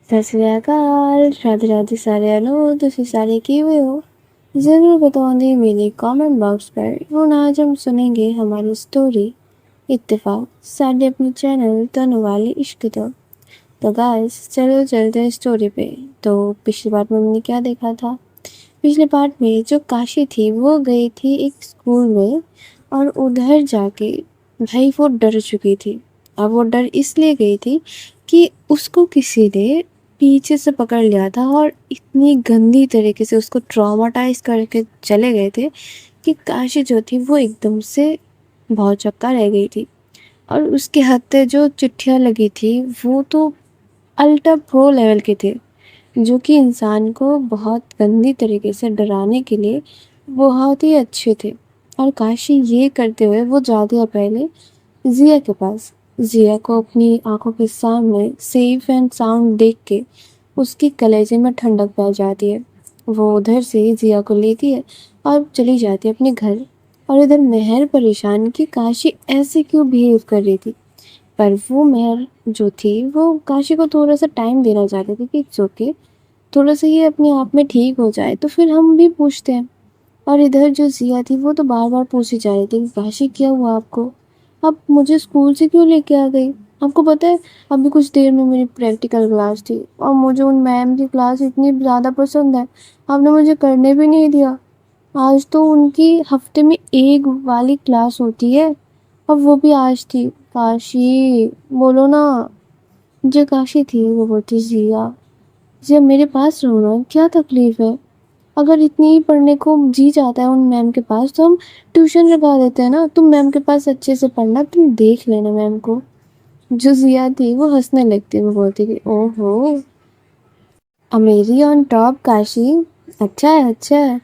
सत श्री अकाल, राधे राधे साਰਿਆਂ ਤੁਸੀਂ सारे किए हो? ज़रूर बताऊंगी मेरे कमेंट बॉक्स पर। और आज हम सुनेंगे हमारी स्टोरी इत्तेफाक साढ़े अपने चैनल तनु वाली इश्क तो गाइस चलो चलते हैं स्टोरी पे। तो पिछली बार में हमने क्या देखा था? पिछले पार्ट में जो काशी थी वो गई थी एक स्कूल में और उधर जाके भाई वो डर चुकी थी। अब वो डर इसलिए गई थी कि उसको किसी ने पीछे से पकड़ लिया था और इतनी गंदी तरीके से उसको ट्रॉमाटाइज करके चले गए थे कि काशी जो थी वो एकदम से भौचक्का रह गई थी। और उसके हत्थे जो चिट्ठियाँ लगी थी वो तो अल्ट्रा प्रो लेवल के थे, जो कि इंसान को बहुत गंदी तरीके से डराने के लिए बहुत ही अच्छे थे। और काशी ये करते हुए वो जाती है पहले जिया के पास। जिया को अपनी आंखों के सामने सेफ एंड साउंड देख के उसकी कलेजे में ठंडक पै जाती है। वो उधर से जिया को लेती है और चली जाती है अपने घर। और इधर मेहर परेशान कि काशी ऐसे क्यों बिहेव कर रही थी। पर वो मेहर जो थी वो काशी को थोड़ा सा टाइम देना चाहती थी कि इट्स ओके, थोड़ा सा ये अपने आप में ठीक हो जाए तो फिर हम भी पूछते हैं। और इधर जो जिया थी वो तो बार बार पूछी जा रही थी कि काशी क्या हुआ आपको, आप मुझे स्कूल से क्यों लेके आ गई? आपको पता है अभी कुछ देर में मेरी प्रैक्टिकल क्लास थी और मुझे उन मैम की क्लास इतनी ज़्यादा पसंद है, आपने मुझे करने भी नहीं दिया। आज तो उनकी हफ्ते में एक वाली क्लास होती है और वो भी आज थी। काशी बोलो ना। जो काशी थी वो बोलती जिया, जिया मेरे पास रहो ना, क्या तकलीफ है? अगर इतनी ही पढ़ने को जी जाता है उन मैम के पास तो हम ट्यूशन लगा देते हैं ना। तुम मैम के पास अच्छे से पढ़ना, तुम देख लेना मैम को। जो जिया थी वो हंसने लगती, वो बोलती कि ओहो, अमेरी ऑन टॉप काशी, अच्छा है अच्छा है।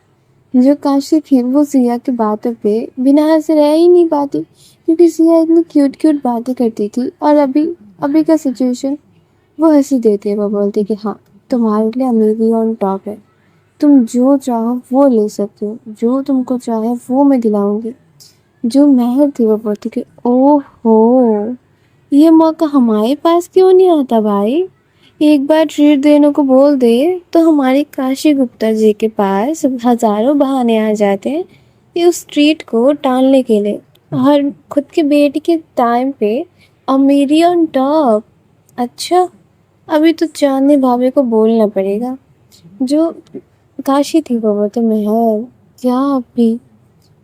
जो काशी थी वो जिया की बातों पे बिना हंसे रह ही नहीं पाती, क्योंकि जिया इतनी क्यूट क्यूट बातें करती थी। और अभी अभी का सिचुएशन वो हंसी देती है। वो बोलती कि हाँ, तुम्हारे लिए अमेरी ऑन टॉप है, तुम जो चाहो वो ले सकते हो, जो तुमको चाहे वो मैं दिलाऊंगी। जो महर थी वो बोलती कि ओहो, ये मौका हमारे पास क्यों नहीं आता भाई? एक बार ट्रीट देने को बोल दे तो हमारी काशी गुप्ता जी के पास हजारों बहाने आ जाते हैं ये उस ट्रीट को टालने के लिए। और खुद के बेटी के टाइम पे अमेरी ऑन टॉप, अच्छा, अभी तो चांदनी भाभी को बोलना पड़ेगा। जो काशी थी वो बोलती महर, क्या अभी?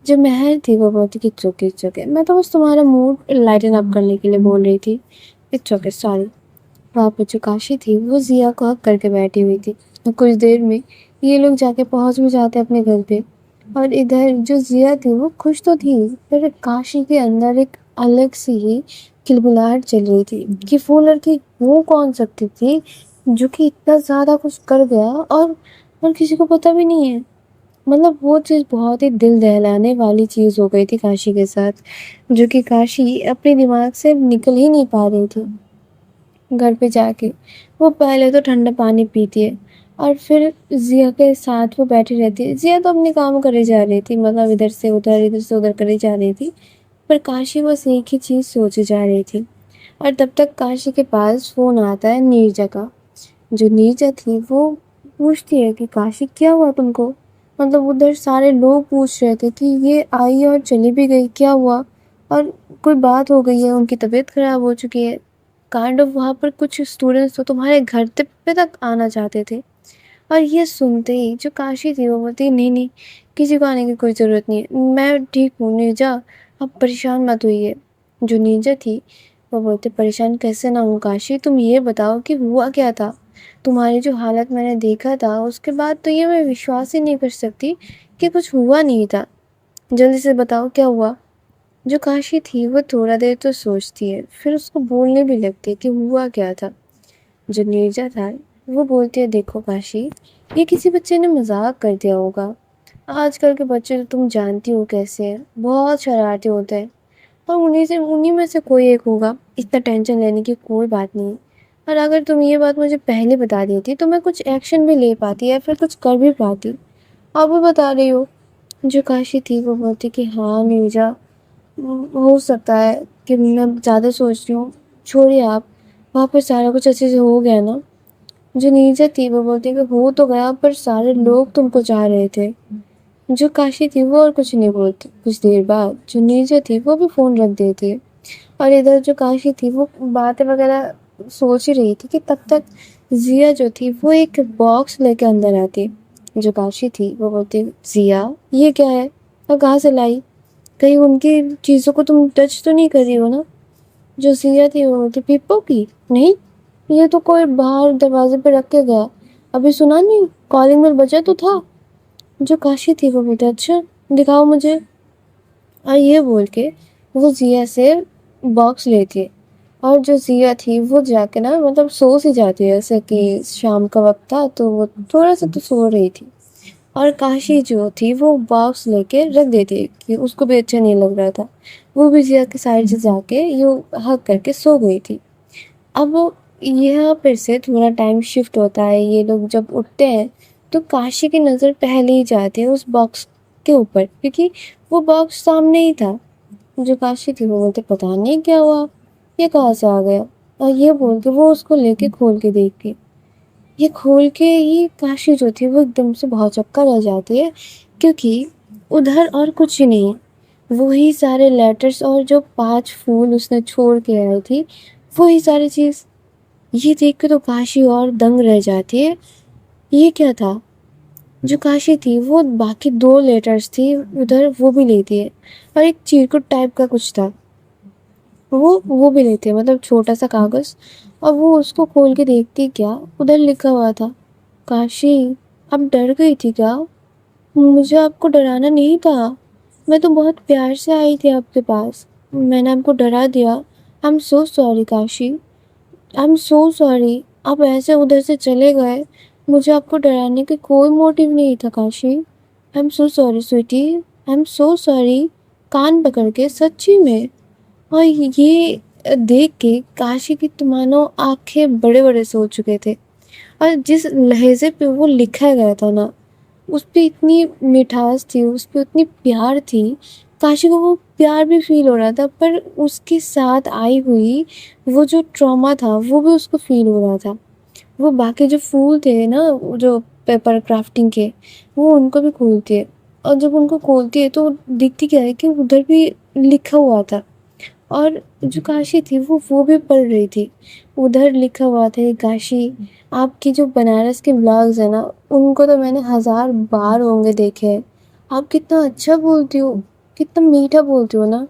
जो महर थी वो बोलती कि इट्स ओके, मैं तो बस तुम्हारा मूड लाइटन अप करने के लिए बोल रही थी, इट्स ओके सॉरी। वहाँ पे जो काशी थी वो जिया को हक करके बैठी हुई थी। और कुछ देर में ये लोग जाके पहुंच भी जाते अपने घर पे। और इधर जो जिया थी वो खुश तो थी, पर काशी के अंदर एक अलग सी ही खिलबिलाहट चल रही थी कि वो लड़की वो कौन सकती थी जो कि इतना ज़्यादा कुछ कर गया और किसी को पता भी नहीं है। मतलब वो चीज़ बहुत ही दिल दहलाने वाली चीज़ हो गई थी काशी के साथ, जो कि काशी अपने दिमाग से निकल ही नहीं पा रही थी। घर पे जाके वो पहले तो ठंडा पानी पीती है और फिर जिया के साथ वो बैठी रहती है। जिया तो अपने काम करे जा रही थी, मतलब इधर से उधर करे जा रही थी, पर काशी बस एक ही चीज़ सोचे जा रही थी। और तब तक काशी के पास फ़ोन आता है नीरजा का। जो नीरजा थी वो पूछती है कि काशी क्या हुआ तुमको? मतलब उधर सारे लोग पूछ रहे थे कि ये आई और चली भी गई, क्या हुआ? और कोई बात हो गई है, उनकी तबीयत खराब हो चुकी है, काइंड ऑफ वहाँ पर कुछ स्टूडेंट्स तो तुम्हारे घर पे तक आना चाहते थे। और ये सुनते ही जो काशी थी वो बोलती नहीं नहीं, किसी को आने की कोई ज़रूरत नहीं है, मैं ठीक हूँ नीरजा, आप परेशान मत होइए। जो नीरजा थी वो बोलते परेशान कैसे ना हूँ काशी, तुम ये बताओ कि हुआ क्या था? तुम्हारी जो हालत मैंने देखा था उसके बाद तो ये मैं विश्वास ही नहीं कर सकती कि कुछ हुआ नहीं था, जल्दी से बताओ क्या हुआ? जो काशी थी वो थोड़ा देर तो सोचती है, फिर उसको बोलने भी लगती है कि हुआ क्या था। जो नीरजा था वो बोलती है देखो काशी, ये किसी बच्चे ने मजाक कर दिया होगा। आजकल के बच्चे तो तुम जानती हो कैसे हैं, बहुत शरारती होते हैं, और उन्हीं में से कोई एक होगा, इतना टेंशन लेने की कोई बात नहीं। और अगर तुम ये बात मुझे पहले बता देती तो मैं कुछ एक्शन भी ले पाती या फिर कुछ कर भी पाती। अब भी बता रही हो। जो काशी थी वो बोलती कि हाँ नीरजा, हो सकता है कि मैं ज़्यादा सोच रही हूँ, छोड़िए आप, वहाँ पर सारा कुछ अच्छे से हो गया ना? जो नीरजा थी वो बोलती कि हो तो गया पर सारे लोग तुमको चाह रहे थे। जो काशी थी वो और कुछ नहीं बोलती। कुछ देर बाद जो नीरजा थी वो भी फ़ोन रख देती है और इधर जो काशी थी वो बातें वगैरह सोच ही रही थी कि तब तक जिया जो थी वो एक बॉक्स लेके अंदर आती। जो काशी थी वो बोलती, जिया ये क्या है और कहाँ से लाई? कहीं उनकी चीज़ों को तुम टच तो नहीं कर रही हो ना? जो जिया थी वो बोलती, पिप्पो की नहीं, ये तो कोई बाहर दरवाजे पे रख के गया, अभी सुना नहीं, कॉलिंग बेल बजा तो था। जो काशी थी वो बोलती, अच्छा दिखाओ मुझे। और ये बोल के वो जिया से बॉक्स लेती है और जो जिया थी वो जाके ना मतलब सो सी जाती है, जैसे कि शाम का वक्त था तो वो थोड़ा सा तो सो रही थी। और काशी जो थी वो बॉक्स लेके रख देती है कि उसको भी अच्छा नहीं लग रहा था। वो भी जिया के साइड से जाके यूँ हग करके सो गई थी। अब यहाँ फिर से थोड़ा टाइम शिफ्ट होता है, ये लोग जब उठते हैं तो काशी की नज़र पहले ही जाती है उस बॉक्स के ऊपर, क्योंकि वो बॉक्स सामने ही था। जो काशी थी वो बोलते, पता नहीं क्या हुआ, ये कहाँ से आ गया? और ये बोल के वो उसको लेके खोल के देखती। ये खोल के ही काशी जो थी वो एकदम से भौचक्का रह जाती है, क्योंकि उधर और कुछ ही नहीं, वही सारे लेटर्स और जो 5 फूल उसने छोड़ के आई थी वही सारी चीज़। ये देख के तो काशी और दंग रह जाती है। ये क्या था? जो काशी थी वो बाकी 2 लेटर्स थी उधर वो भी लेती है और एक चिरकुट टाइप का कुछ था, वो भी लेते हैं, मतलब छोटा सा कागज़। और वो उसको खोल के देखती, क्या उधर लिखा हुआ था, काशी आप डर गई थी क्या? मुझे आपको डराना नहीं था, मैं तो बहुत प्यार से आई थी आपके पास, मैंने आपको डरा दिया। आई am so sorry Kashi, I am so sorry, आप ऐसे उधर से चले गए, मुझे आपको डराने के कोई मोटिव नहीं था Kashi. I am so sorry sweetie, I am so sorry. कान पकड़ के सच्ची में। और ये देख के काशी की तो मानो आंखें बड़े बड़े से हो चुके थे। और जिस लहजे पे वो लिखा गया था ना, उस पे इतनी मिठास थी, उस पे इतनी प्यार थी। काशी को वो प्यार भी फील हो रहा था, पर उसके साथ आई हुई वो जो ट्रॉमा था वो भी उसको फील हो रहा था। वो बाकी जो फूल थे ना, वो जो पेपर क्राफ्टिंग के, वो उनको भी खोलती है और जब उनको खोलती है तो दिखती क्या है कि उधर भी लिखा हुआ था। और जो काशी थी वो भी पढ़ रही थी। उधर लिखा हुआ था कि काशी, आपकी जो बनारस के व्लॉग्स है ना, उनको तो मैंने 1000 बार होंगे देखे हैं। आप कितना अच्छा बोलती हो, कितना मीठा बोलती हो ना,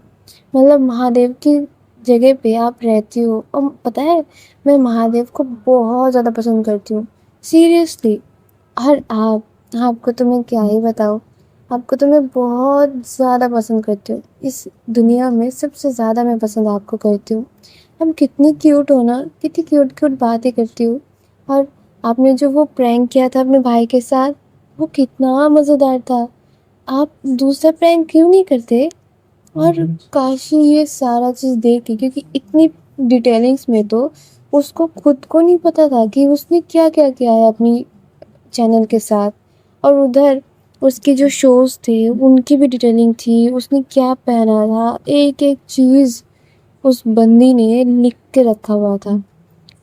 मतलब महादेव की जगह पे आप रहती हो। और पता है, मैं महादेव को बहुत ज़्यादा पसंद करती हूँ, सीरियसली। और आपको तो मैं क्या ही बताऊँ, आपको तो मैं बहुत ज़्यादा पसंद करती हूँ। इस दुनिया में सबसे ज़्यादा मैं पसंद आपको करती हूँ। हम कितनी क्यूट हो ना, कितनी क्यूट क्यूट बातें करती हो। और आपने जो वो प्रैंक किया था अपने भाई के साथ, वो कितना मज़ेदार था। आप दूसरा प्रैंक क्यों नहीं करते? और काशी ये सारा चीज़ देख के, क्योंकि इतनी डिटेलिंग्स में तो उसको खुद को नहीं पता था कि उसने क्या क्या किया है अपनी चैनल के साथ। और उधर उसके जो शोज़ थे उनकी भी डिटेलिंग थी, उसने क्या पहना था, एक एक चीज़ उस बंदी ने लिख के रखा हुआ था।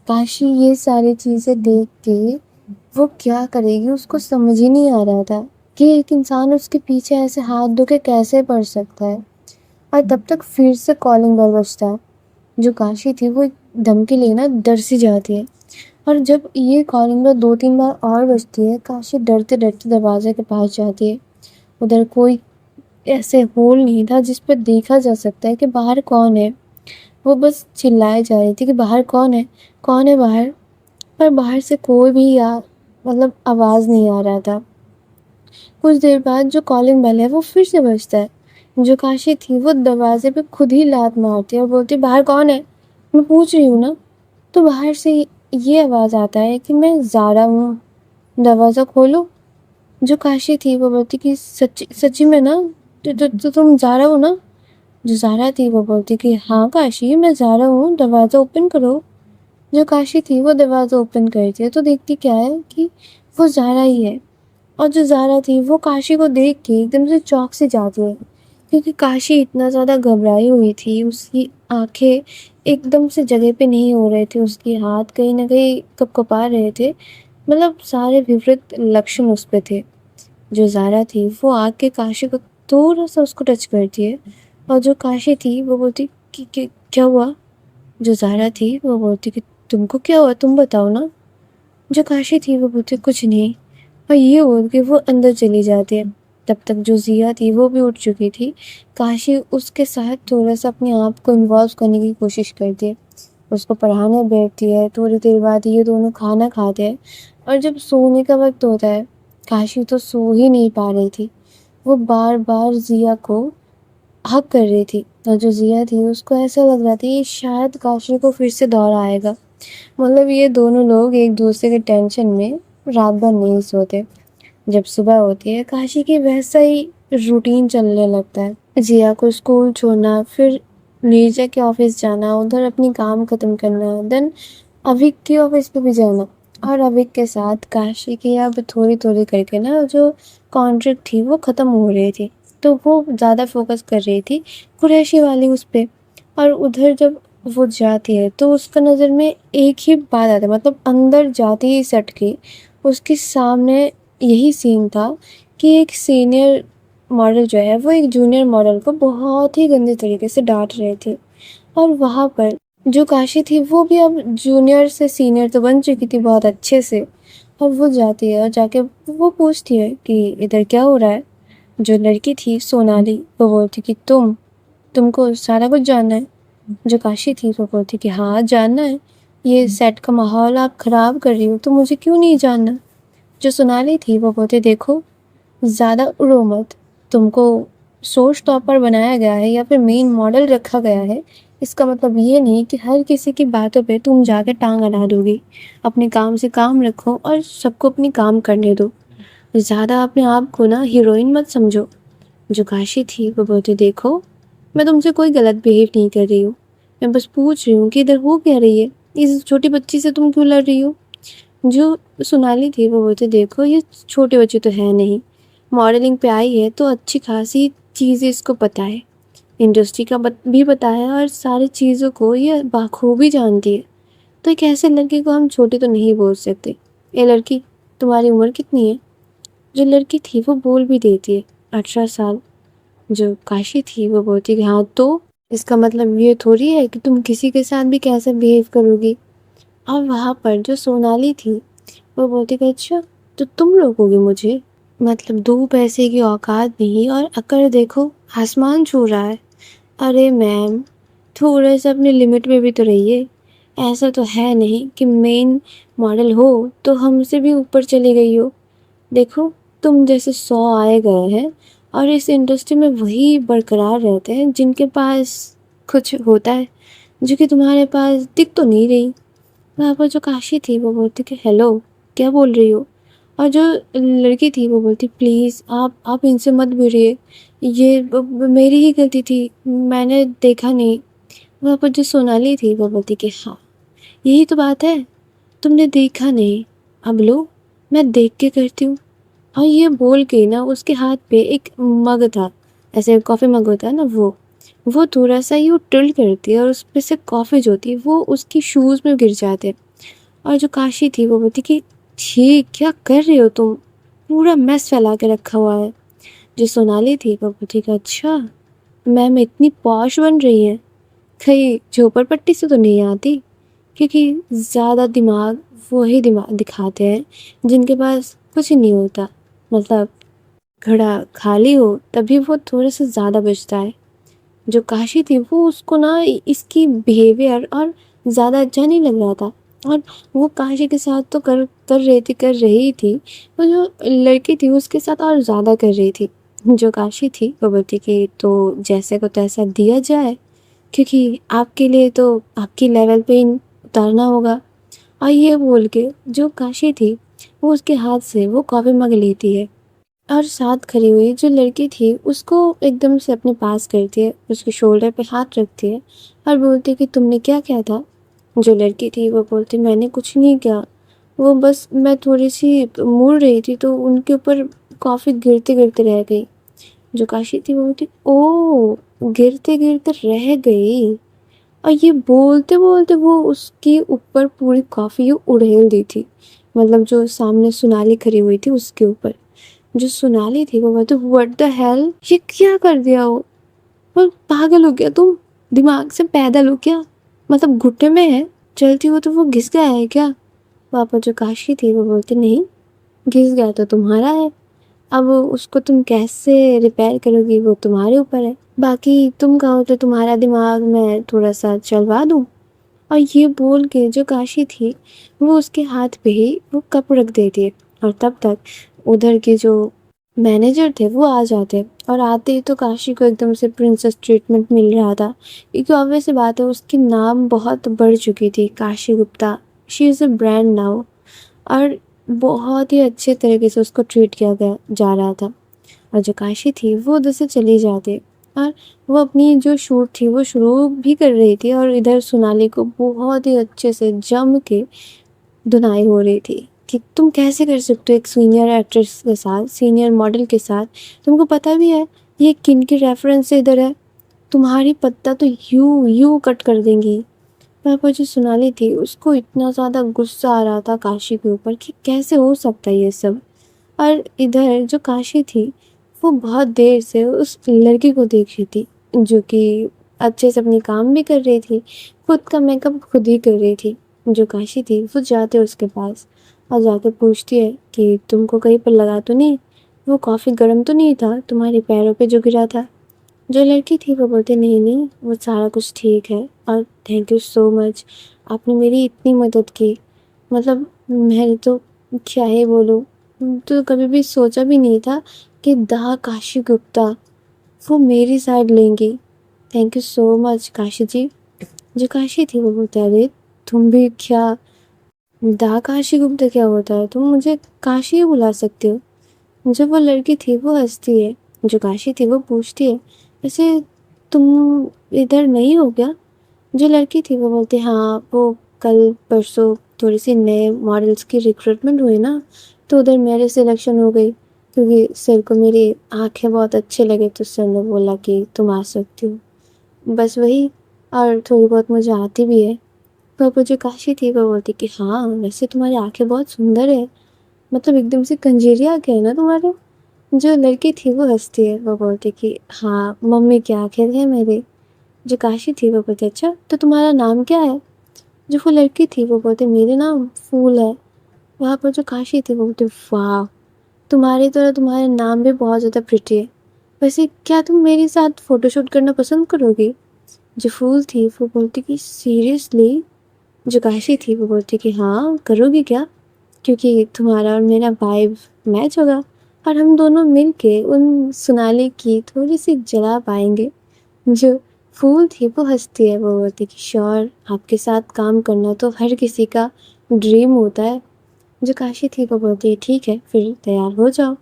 काशी ये सारी चीज़ें देख के वो क्या करेगी उसको समझ ही नहीं आ रहा था कि एक इंसान उसके पीछे ऐसे हाथ धो के कैसे पड़ सकता है। और तब तक फिर से कॉलिंग बेल बजता है। जो काशी थी वो दम के लिए ना डर सी जाती है। और जब ये कॉलिंग बेल 2-3 बार और बजती है, काशी डरते डरते दरवाजे के पास जाती है। उधर कोई ऐसे होल नहीं था जिस पर देखा जा सकता है कि बाहर कौन है। वो बस चिल्लाए जा रही थी कि बाहर कौन है, कौन है बाहर। पर बाहर से कोई भी मतलब आवाज़ नहीं आ रहा था। कुछ देर बाद जो कॉलिंग बेल है वो फिर से बजता है। जो काशी थी वो दरवाजे पे खुद ही लात मारती है और बोलती है, बाहर कौन है, मैं पूछ रही हूँ ना। तो बाहर से ये आवाज़ आता है कि मैं ज़ारा हूँ, दरवाज़ा खोलो। जो काशी थी वो बोलती कि सच्ची सच्ची में ना, तो तुम ज़ारा हो ना। जो ज़ारा थी वो बोलती कि हाँ काशी, मैं ज़ारा हूँ, दरवाज़ा ओपन करो। जो काशी थी वो दरवाज़ा ओपन करती है तो देखती क्या है कि वो ज़ारा ही है। और जो ज़ारा थी वो काशी को देख के एकदम से चौंक से जाती है, क्योंकि काशी इतना ज़्यादा घबराई हुई थी, उसकी आंखें एकदम से जगह पे नहीं हो रहे थे, उसके हाथ कहीं न कहीं कँपकँपा रहे थे। मतलब सारे विपरीत लक्षण उस पे थे। जो ज़ारा थी वो आके काशी को थोड़ा-सा उसको टच करती है और जो काशी थी वो बोलती कि क्या हुआ? जो ज़ारा थी वो बोलती कि तुमको क्या हुआ? तुम बताओ ना। जो काशी थी वो बोलती कुछ नहीं और ये बोल के वो अंदर चली जाती है। तब तक जो ज़िया थी वो भी उठ चुकी थी। काशी उसके साथ थोड़ा-सा अपने आप को इन्वॉल्व करने की कोशिश करती है। उसको पढ़ाने बैठती है, थोड़ी देर बाद ये दोनों खाना खाते हैं और जब सोने का वक़्त होता है, काशी तो सो ही नहीं पा रही थी। वो बार-बार ज़िया को हग कर रही थी और जो ज़िया थी उसको ऐसा लग रहा था कि शायद काशी को फिर से दौरा आएगा। मतलब ये दोनों लोग एक दूसरे के टेंशन में रात भर नहीं सोते। जब सुबह होती है काशी की वैसा ही रूटीन चलने लगता है। जिया को स्कूल छोड़ना, फिर नीरजा के ऑफिस जाना, उधर अपनी काम खत्म करना, देन अविक के ऑफिस पे भी जाना और अविक के साथ काशी की अब थोड़ी-थोड़ी करके ना जो कॉन्ट्रैक्ट थी वो ख़त्म हो रही थी। तो वो ज़्यादा फोकस कर रही थी कुरैशी वाली उस पे और उधर जब वो जाती है तो उसका नज़र में एक ही बात आता है, मतलब अंदर जाते ही सट के उसके सामने यही सीन था कि एक सीनियर मॉडल जो है वो एक जूनियर मॉडल को बहुत ही गंदे तरीके से डांट रहे थे और वहाँ पर जो काशी थी वो भी अब जूनियर से सीनियर तो बन चुकी थी बहुत अच्छे से। और वो जाती है और जाके वो पूछती है कि इधर क्या हो रहा है। जो लड़की थी सोनाली वो बोलती कि तुमको सारा कुछ जानना है। जो काशी थी वो बोलती कि हाँ जानना है, ये सेट का माहौल आप ख़राब कर रही हो तो मुझे क्यों नहीं जानना। जो सोनाली थी वो बोलती देखो ज़्यादा उड़ो मत, तुमको सोच टॉपर बनाया गया है या फिर मेन मॉडल रखा गया है, इसका मतलब ये नहीं कि हर किसी की बातों पे तुम जाके टांग अड़ा दोगी। अपने काम से काम रखो और सबको अपनी काम करने दो। ज़्यादा अपने आप को ना हीरोइन मत समझो। जो काशी थी वो बोलती देखो मैं तुमसे कोई गलत बिहेव नहीं कर रही हूँ, मैं बस पूछ रही हूँ कि इधर हो क्या रही है, इस छोटी बच्ची से तुम क्यों लड़ रही हो। जो सोनाली थी वो बोलती देखो ये छोटे बच्चे तो है नहीं, मॉडलिंग पे आई है तो अच्छी खासी चीज़ें इसको पता है, इंडस्ट्री का भी पता है और सारी चीज़ों को ये बाखूबी जानती है। तो एक ऐसे लड़के को हम छोटी तो नहीं बोल सकते। ये लड़की तुम्हारी उम्र कितनी है। जो लड़की थी वो बोल भी देती है 18 साल। जो काशी थी वो बोलती कि हाँ तो इसका मतलब ये थोड़ी है कि तुम किसी के साथ भी कैसे बिहेव करोगी। और वहाँ पर जो सोनाली थी वो बोलती कि अच्छा तो तुम रोकोगे मुझे, मतलब 2 पैसे की औकात नहीं और अकड़ देखो आसमान छू रहा है। अरे मैम थोड़ा सा अपने लिमिट में भी तो रहिए। ऐसा तो है नहीं कि मेन मॉडल हो तो हमसे भी ऊपर चली गई हो। देखो तुम जैसे 100 आए गए हैं और इस इंडस्ट्री में वही बरकरार रहते हैं जिनके पास कुछ होता है, जो कि तुम्हारे पास दिख तो नहीं रही। वहाँ पर जो काशी थी वो बोलती कि हेलो क्या बोल रही हो। और जो लड़की थी वो बोलती प्लीज़ आप इनसे मत भिड़िए, ये मेरी ही गलती थी, मैंने देखा नहीं। वहाँ पर जो सोनाली थी वो बोलती कि हाँ यही तो बात है, तुमने देखा नहीं, अब लो मैं देख के करती हूँ। और ये बोल के ना उसके हाथ पे एक मग था, ऐसे कॉफ़ी मग होता है ना वो थोड़ा सा यूँ टिल्ट करती है और उस पे से कॉफ़ी जो होती है वो उसकी शूज़ में गिर जाते हैं। और जो काशी थी वो बोलती कि छी क्या कर रहे हो तुम, पूरा मैस फैला के रखा हुआ है। जो सोनाली थी वो बोलती कि अच्छा मैम इतनी पॉश बन रही है, कहीं झोपड़पट्टी से तो नहीं आती। क्योंकि ज़्यादा दिमाग वही दिमाग दिखाते हैं जिनके पास कुछ नहीं होता, मतलब घड़ा खाली हो तभी वो थोड़ा सा ज़्यादा बचता है। जो काशी थी वो उसको ना इसकी बिहेवियर और ज़्यादा अच्छा नहीं लग रहा था और वो काशी के साथ तो कर रही थी, वो जो लड़की थी उसके साथ और ज़्यादा कर रही थी। जो काशी थी वो बोलती कि तो जैसे को तैसा दिया जाए, क्योंकि आपके लिए तो आपकी लेवल पे ही उतारना होगा। और ये बोल के जो काशी थी वो उसके हाथ से वो कॉफ़ी मग लेती है और साथ खड़ी हुई जो लड़की थी उसको एकदम से अपने पास करती है, उसके शोल्डर पे हाथ रखती है और बोलती है कि तुमने क्या किया था। जो लड़की थी वो बोलती मैंने कुछ नहीं किया, वो बस मैं थोड़ी सी मुड़ रही थी तो उनके ऊपर कॉफ़ी गिरते गिरते रह गई। जो काशी थी वो बोलती ओ गिरते गिरते रह गई, और ये बोलते-बोलते वो उसके ऊपर पूरी कॉफ़ी उड़ेल दी थी। मतलब जो सामने सोनाली खड़ी हुई थी उसके ऊपर। जो सोनाली थी वो बोलती व्हाट द हेल! ये क्या कर दिया वो? और पागल हो गया तुम? दिमाग से पैदल हो क्या? मतलब घुटने में है? चलती हो तो वो घिस गया है क्या? पापा जो काशी थी वो बोलती नहीं, घिस गया तो तुम्हारा है। अब उसको तुम कैसे रिपेयर करोगी वो तुम्हारे ऊपर है। बाकी तुम कहो तो तुम्हारा दिमाग मैं थोड़ा-सा चलवा दूँ? और ये बोल के जो काशी थी वो उसके हाथ पे ही वो कप रख देती है। और तब तक उधर के जो मैनेजर थे वो आ जाते और आते ही तो काशी को एकदम से प्रिंसेस ट्रीटमेंट मिल रहा था, क्योंकि ऑब्वियस सी बात है उसकी नाम बहुत बढ़ चुकी थी, Kashi Gupta. She is a brand now. और बहुत ही अच्छे तरीके से उसको ट्रीट किया गया जा रहा था। और जो काशी थी वो उधर से चली जाती और वो अपनी जो शूट थी वो शुरू भी कर रही थी, और इधर सोनाली को बहुत ही अच्छे से जम के धुनाई हो रही थी कि तुम कैसे कर सकते हो एक सीनियर एक्ट्रेस के साथ, सीनियर मॉडल के साथ। तुमको पता भी है ये किन की रेफरेंस से इधर है? तुम्हारी पत्ता तो यूं यूं कट कर देंगी। पर जो सोनाली थी उसको इतना ज़्यादा गुस्सा आ रहा था काशी के ऊपर कि कैसे हो सकता है ये सब। और इधर जो काशी थी वो बहुत देर से उस लड़की को देख रही थी, जो कि अच्छे से अपनी काम भी कर रही थी, खुद का मेकअप खुद ही कर रही थी। जो काशी थी वो जाते उसके पास और जाके पूछती है कि तुमको कहीं पर लगा तो नहीं, वो कॉफ़ी गर्म तो नहीं था तुम्हारे पैरों पे जो गिरा था? जो लड़की थी वो बोलती नहीं नहीं, वो सारा कुछ ठीक है और थैंक यू सो मच, आपने मेरी इतनी मदद की। मतलब मैं तो क्या ही बोलूँ, तो कभी भी सोचा भी नहीं था कि दा काशी गुप्ता वो मेरी साइड लेंगी। Thank you so much Kashi ji. जो काशी थी वो बोलती अरे तुम भी क्या, दा काशी गुप्ता क्या होता है, तुम मुझे काशी ही बुला सकते हो। जब वो लड़की थी वो हंसती है, जो काशी थी वो पूछती है वैसे तुम इधर नहीं हो क्या? जो लड़की थी वो बोलती हाँ, वो कल परसों थोड़ी सी नए मॉडल्स की रिक्रूटमेंट हुई ना, तो उधर मेरे सिलेक्शन हो गई, क्योंकि सर को मेरी आंखें बहुत अच्छे लगे तो सर ने बोला कि तुम आ सकती हो। बस वही, और थोड़ी बहुत मुझे आती भी है। पर वो जो काशी थी वो बोलती कि हाँ वैसे तुम्हारी आंखें बहुत सुंदर है, मतलब एकदम से कंजेरी आंखें है ना तुम्हारे। जो लड़की थी वो हंसती है, वो बोलती कि हाँ मम्मी की आंखें हैं मेरी। जो काशी थी वो बोलती अच्छा तो तुम्हारा नाम क्या है? जो वो लड़की थी वो बोलती मेरे नाम फूल है। वहाँ पर जो काशी थी वो बोलती वाह, तुम्हारी तरह तुम्हारा नाम भी बहुत ज़्यादा प्रिटी है। वैसे क्या तुम मेरे साथ फ़ोटोशूट करना पसंद करोगी? जो फूल थी वो बोलती कि सीरियसली? जो काशी थी वो बोलती कि हाँ करोगी क्या, क्योंकि तुम्हारा और मेरा वाइब मैच होगा और हम दोनों मिल के उन सोनाली की थोड़ी सी जला पाएंगे। जो फूल थी वो हंसती है, वो बोलती कि श्योर, आपके साथ काम करना तो हर किसी का ड्रीम होता है। जो काशी थी वो बोलती है ठीक है फिर तैयार हो जाओ।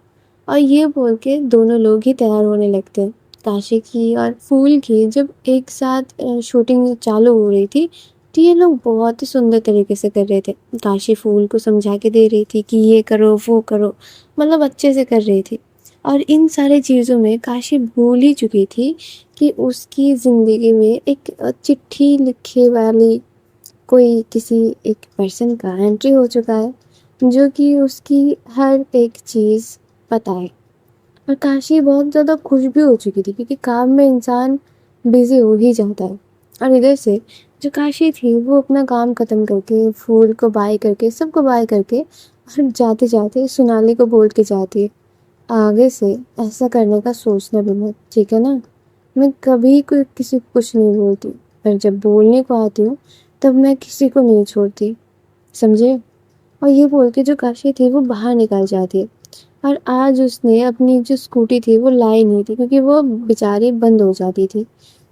और ये बोल के दोनों लोग ही तैयार होने लगते हैं। काशी की और फूल की जब एक साथ शूटिंग चालू हो रही थी तो ये लोग बहुत ही सुंदर तरीके से कर रहे थे। काशी फूल को समझा के दे रही थी कि ये करो वो करो, मतलब अच्छे से कर रही थी। और इन सारी चीज़ों में काशी भूल ही चुकी थी कि उसकी ज़िंदगी में एक चिट्ठी लिखे वाली कोई किसी एक पर्सन का एंट्री हो चुका है, जो कि उसकी हर एक चीज़ बताए। और काशी बहुत ज़्यादा खुश भी हो चुकी थी, क्योंकि काम में इंसान बिज़ी हो ही जाता है। और इधर से जो काशी थी वो अपना काम ख़त्म करके फूल को बाय करके सबको बाय करके और जाते जाते सोनाली को बोल के जाती है आगे से ऐसा करने का सोचना भी मत, ठीक है ना? मैं कभी कोई किसी को कुछ नहीं बोलती, पर जब बोलने को आती हूँ तब मैं किसी को नहीं छोड़ती, समझे? और ये बोल के जो काशी थी वो बाहर निकल जाती है। और आज उसने अपनी जो स्कूटी थी वो लाई नहीं थी, क्योंकि वो बेचारी बंद हो जाती थी।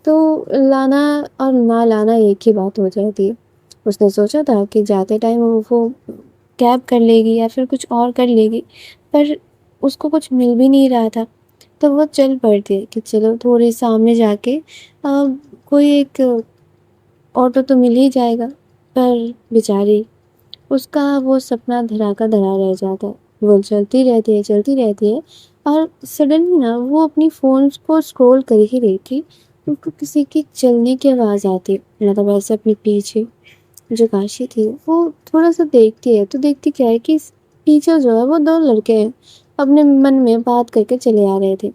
तो लाना और ना लाना एक ही बात हो जाती है। उसने सोचा था कि जाते टाइम वो कैब कर लेगी या फिर कुछ और कर लेगी, पर उसको कुछ मिल भी नहीं रहा था। तो वो चल पड़ती है कि चलो थोड़ी सामने जाके कोई एक ऑटो तो मिल ही जाएगा। पर बेचारी, उसका वो सपना धरा का धरा रह जाता है। वो चलती रहती है और सडनली ना वो अपनी फ़ोन को स्क्रॉल कर ही रही थी उनको किसी की चलने की आवाज़ आती, मतलब ऐसे अपने पीछे। जो काशी थी वो थोड़ा-सा देखती है, तो देखती क्या है कि पीछे जो है वो 2 लड़के हैं, अपने मन में बात करके चले आ रहे थे।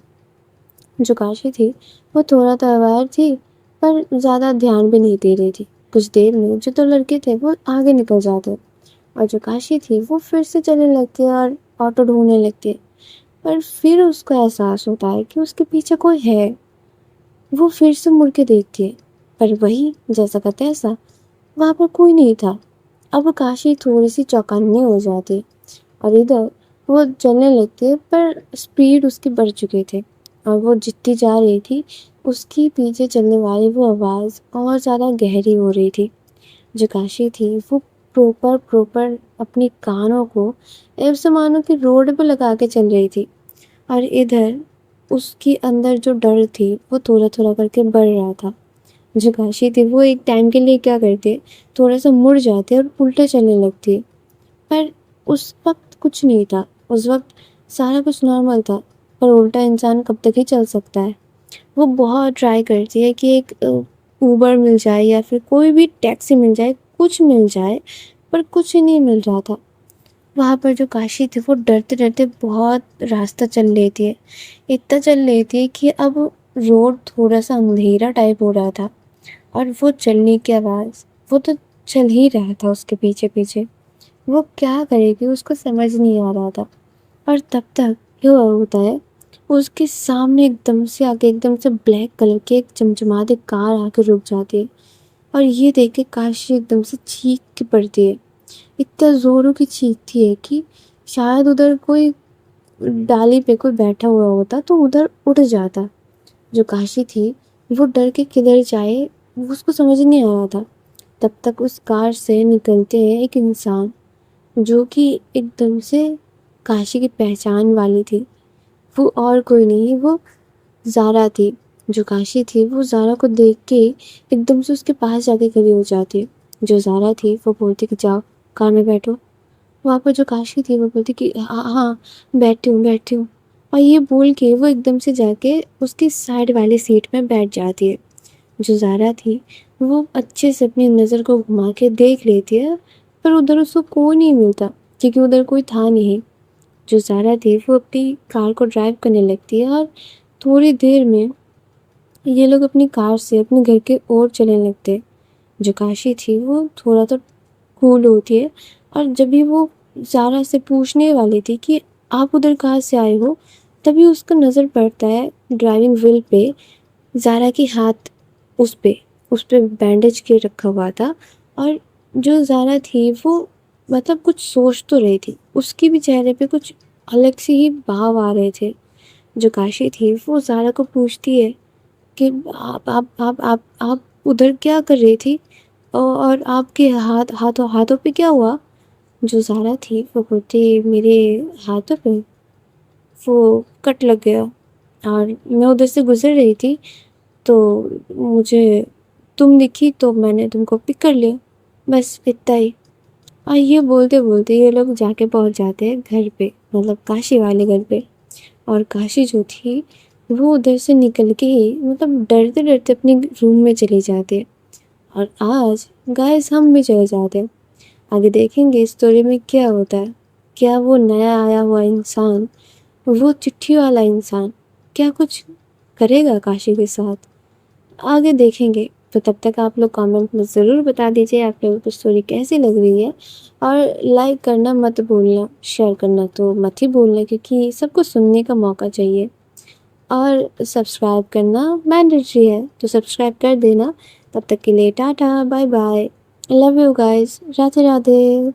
जो काशी थी वो थोड़ा तो अवेयर थी, पर ज़्यादा ध्यान भी नहीं दे रही थी। कुछ देर में जो 2 लड़के थे वो आगे निकल जाते, और जो काशी थी वो फिर से चलने लगती है और ऑटो ढूँढने लगती है। पर फिर उसको एहसास होता है कि उसके पीछे कोई है। वो फिर से मुड़ के देखती है, पर वही जैसा का तैसा, वहाँ पर कोई नहीं था। अब काशी थोड़ी-सी चौकन्नी हो जाती, और इधर वो चलने लगती है, पर स्पीड उसकी बढ़ चुके थे, और वो जितनी जा रही थी उसकी पीछे चलने वाली वो आवाज़ और ज़्यादा गहरी हो रही थी। जो काशी थी वो प्रॉपर अपने कानों को ऐसे मानो कि रोड पे लगा के चल रही थी, और इधर उसके अंदर जो डर थी वो थोड़ा-थोड़ा करके बढ़ रहा था। जो काशी थी वो एक टाइम के लिए क्या करती है, थोड़ा-सा मुड़ जाती है और उल्टे चलने लगती है। पर उस वक़्त कुछ नहीं था, उस वक़्त सारा कुछ नॉर्मल था, पर उल्टा इंसान कब तक ही चल सकता है। वो बहुत ट्राई करती है कि एक उबर मिल जाए या फिर कोई भी टैक्सी मिल जाए, कुछ मिल जाए, पर कुछ ही नहीं मिल रहा था। वहाँ पर जो काशी थी वो डरते-डरते बहुत रास्ता चल लेती है। इतना चल लेती है कि अब रोड थोड़ा-सा अंधेरा टाइप हो रहा था, और वो चलने की आवाज़, वो तो चल ही रहा था उसके पीछे-पीछे। वो क्या करेगी उसको समझ नहीं आ रहा था, और तब तक क्या होता है, उसके सामने एकदम से आके एकदम से ब्लैक कलर की एक चमचमाती कार आके रुक जाती है, और ये देख के काशी एकदम से चीख के पड़ती है। इतना ज़ोरों की चीखती है कि शायद उधर कोई डाली पे कोई बैठा हुआ होता तो उधर उठ जाता। जो काशी थी वो डर के किधर जाए वो उसको समझ नहीं आ रहा था। तब तक उस कार से निकलते हैं एक इंसान, जो कि एकदम से काशी की पहचान वाली थी। वो और कोई नहीं, वो ज़ारा थी। जो काशी थी वो ज़ारा को देख के एकदम से उसके पास जाके खड़ी हो जाती। जो ज़ारा थी वो बोलती कि जाओ कार में बैठो। वहाँ पर जो काशी थी वो बोलती कि हाँ हाँ, बैठती हूँ, और ये बोल के वो एकदम से जाके उसकी साइड वाली सीट में बैठ जाती है। जो ज़ारा थी वो अच्छे से अपनी नज़र को घुमा के देख लेती है, पर उधर उसको कोई नहीं मिलता, क्योंकि उधर कोई था नहीं। जो ज़ारा थी वो अपनी कार को ड्राइव करने लगती है, और थोड़ी देर में ये लोग अपनी कार से अपने घर के ओर चलने लगते हैं। जो काशी थी वो थोड़ा तो कूल होती है, और जब भी वो ज़ारा से पूछने वाली थी कि आप उधर कहाँ से आए हो, तभी उसका नज़र पड़ता है ड्राइविंग व्हील पे, ज़ारा की हाथ उस पे बैंडेज के रखा हुआ था, और जो ज़ारा थी वो मतलब कुछ सोच तो रही थी, उसकी भी चेहरे पे कुछ अलग से ही भाव आ रहे थे। जो काशी थी वो ज़ारा को पूछती है कि आप उधर क्या कर रही थी, और आपके हाथों हाथों पे क्या हुआ? जो ज़ारा थी वो बोलती, मेरे हाथों पे वो कट लग गया, और मैं उधर से गुज़र रही थी, तो मुझे तुम दिखी तो मैंने तुमको पिक कर लिया, बस इतना ही। और ये बोलते-बोलते ये लोग जाके पहुँच जाते हैं घर पे, मतलब काशी वाले घर पे। और काशी जो थी वो उधर से निकल के ही मतलब डरते-डरते अपने रूम में चली जाती है। और आज गाइस हम भी चले जाते हैं। आगे देखेंगे इस स्टोरी में क्या होता है। क्या वो नया आया हुआ इंसान, वो चिट्ठी वाला इंसान, क्या कुछ करेगा काशी के साथ? आगे देखेंगे। तो तब तक आप लोग कमेंट में ज़रूर बता दीजिए आप लोगों को स्टोरी कैसी लग रही है, और लाइक करना मत भूलना, शेयर करना तो मत ही भूलना, क्योंकि सबको सुनने का मौका चाहिए। और सब्सक्राइब करना मैंडेटरी है, तो सब्सक्राइब कर देना। तब तक के लिए tata, bye bye, love you guys, Radhe Radhe.